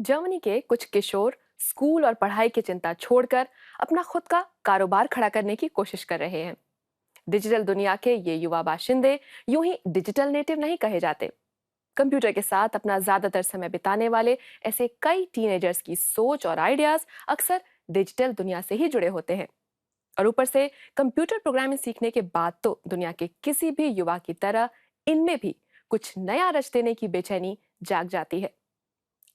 Germany के कुछ किशोर school और पढ़ाई की चिंता छोड़कर अपना खुद का कारोबार खड़ा करने की कोशिश कर रहे हैं। डिजिटल दुनिया के ये युवा बाशिंदे यूं ही डिजिटल नेटिव नहीं कहे जाते। कंप्यूटर के साथ अपना ज्यादातर समय बिताने वाले ऐसे कई टीनेजर्स की सोच और आइडियाज अक्सर डिजिटल दुनिया से ही जुड़े होते हैं। और ऊपर से कंप्यूटर प्रोग्रामिंग सीखने के बाद तो दुनिया के किसी भी युवा की तरह इनमें भी कुछ नया रच देने की बेचैनी जाग जाती है।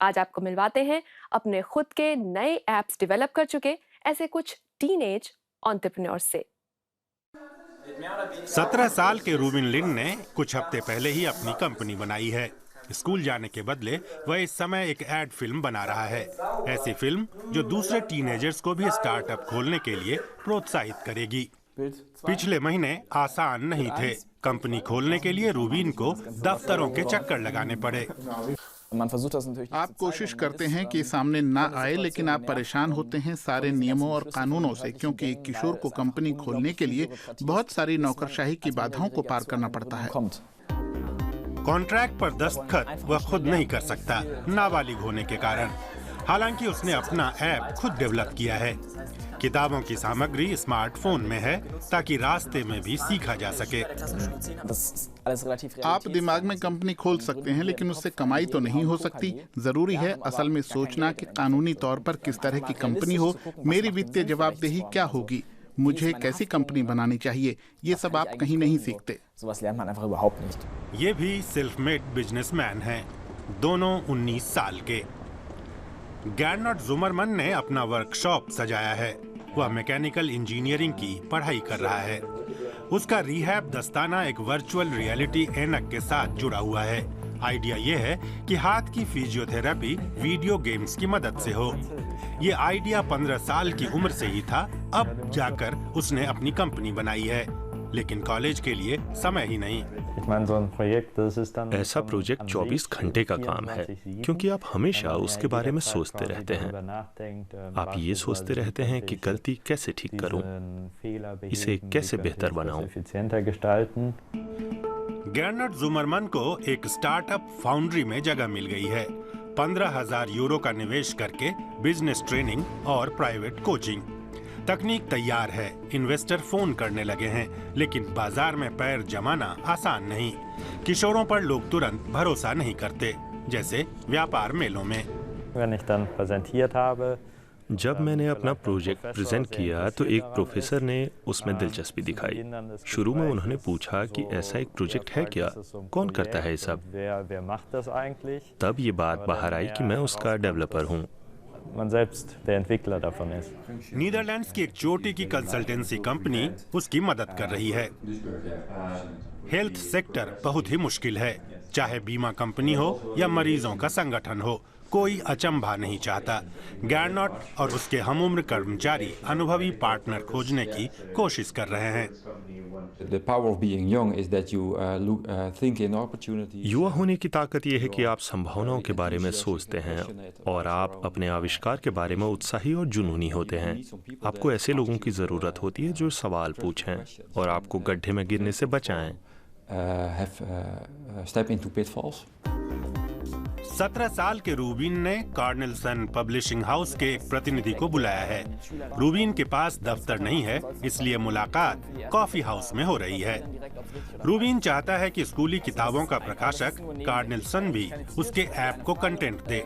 आज आपको मिलवाते हैं अपने खुद के नए ऐप्स डेवलप कर चुके ऐसे कुछ टीनेज एंटरप्रेन्योर्स से। 17 साल के रूबिन लिन ने कुछ हफ्ते पहले ही अपनी कंपनी बनाई है। स्कूल जाने के बदले वह इस समय एक एड फिल्म बना रहा है। ऐसी फिल्म जो दूसरे टीनेजर्स को भी स्टार्टअप खोलने के लिए प्रोत्साहित करेगी। पिछले महीने आसान नहीं थे। कंपनी खोलने के लिए रूबिन को दफ्तरों के चक्कर लगाने पड़े। आप कोशिश करते हैं कि सामने ना आए, लेकिन आप परेशान होते हैं सारे नियमों और कानूनों से, क्योंकि एक किशोर को कंपनी खोलने के लिए बहुत सारी नौकरशाही की बाधाओं को पार करना पड़ता है। कॉन्ट्रैक्ट पर दस्तखत वह खुद नहीं कर सकता, नाबालिग होने के कारण। हालांकि उसने अपना ऐप खुद डेवलप किया है। किताबों की सामग्री स्मार्टफोन में है ताकि रास्ते में भी सीखा जा सके। आप दिमाग में कंपनी खोल सकते हैं, लेकिन उससे कमाई तो नहीं हो सकती। जरूरी है असल में सोचना कि कानूनी तौर पर किस तरह की कंपनी हो, मेरी वित्तीय जवाबदेही क्या होगी, मुझे कैसी कंपनी बनानी चाहिए। ये सब आप कहीं नहीं सीखते। ये भी सेल्फ मेड बिजनेसमैन हैं, दोनों 19 साल के। गैरनॉट जुमरमन ने अपना वर्कशॉप सजाया है। वह मैकेनिकल इंजीनियरिंग की पढ़ाई कर रहा है। उसका रिहैब दस्ताना एक वर्चुअल रियलिटी ऐनक के साथ जुड़ा हुआ है। आइडिया ये है कि हाथ की फिजियोथेरेपी वीडियो गेम्स की मदद से हो। ये आइडिया 15 साल की उम्र से ही था। अब जाकर उसने अपनी कंपनी बनाई है, लेकिन कॉलेज के लिए समय ही नहीं। ऐसा प्रोजेक्ट 24 घंटे का काम है, क्योंकि आप हमेशा उसके बारे में सोचते रहते हैं। आप ये सोचते रहते हैं कि गलती कैसे ठीक करूं, इसे कैसे बेहतर बनाऊं। गैरनॉट जुमरमन को एक स्टार्टअप फाउंड्री में जगह मिल गई है। 15,000 यूरो का निवेश करके बिजनेस ट्रेनिंग और प्राइवेट कोचिंग। तकनीक तैयार है, इन्वेस्टर फोन करने लगे हैं, लेकिन बाजार में पैर जमाना आसान नहीं। किशोरों पर लोग तुरंत भरोसा नहीं करते, जैसे व्यापार मेलों में। जब मैंने अपना प्रोजेक्ट प्रेजेंट किया तो एक प्रोफेसर ने उसमें दिलचस्पी दिखाई। शुरू में उन्होंने पूछा कि ऐसा एक प्रोजेक्ट है क्या, कौन करता है ये सब। तब ये बात बाहर आई कि मैं उसका डेवलपर हूँ। नीदरलैंड्स की एक छोटी की कंसल्टेंसी कंपनी उसकी मदद कर रही है। हेल्थ सेक्टर बहुत ही मुश्किल है, चाहे बीमा कंपनी हो या मरीजों का संगठन हो, कोई अचंभा नहीं चाहता। गैरनॉट और उसके हमउम्र कर्मचारी अनुभवी पार्टनर खोजने की कोशिश कर रहे हैं। युवा होने की ताकत यह है कि आप संभावनाओं के बारे में सोचते हैं और आप अपने आविष्कार के बारे में उत्साही और जुनूनी होते हैं। आपको ऐसे लोगों की जरूरत होती है जो सवाल पूछें और आपको गड्ढे में गिरने से बचाएं। 17 साल के रूबिन ने कार्नेलसन पब्लिशिंग हाउस के एक प्रतिनिधि को बुलाया है। रूबिन के पास दफ्तर नहीं है, इसलिए मुलाकात कॉफी हाउस में हो रही है। रूबिन चाहता है कि स्कूली किताबों का प्रकाशक कार्नेलसन भी उसके ऐप को कंटेंट दे।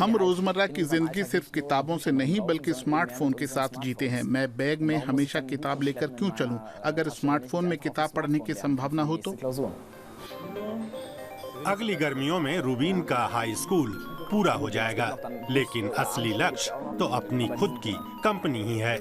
हम रोजमर्रा की जिंदगी सिर्फ किताबों से नहीं बल्कि स्मार्टफोन के साथ जीते हैं। मैं बैग में हमेशा किताब लेकर क्यों चलूं? अगर स्मार्टफोन में किताब पढ़ने की संभावना हो तो। अगली गर्मियों में रूबिन का हाई स्कूल पूरा हो जाएगा, लेकिन असली लक्ष्य तो अपनी खुद की कंपनी ही है।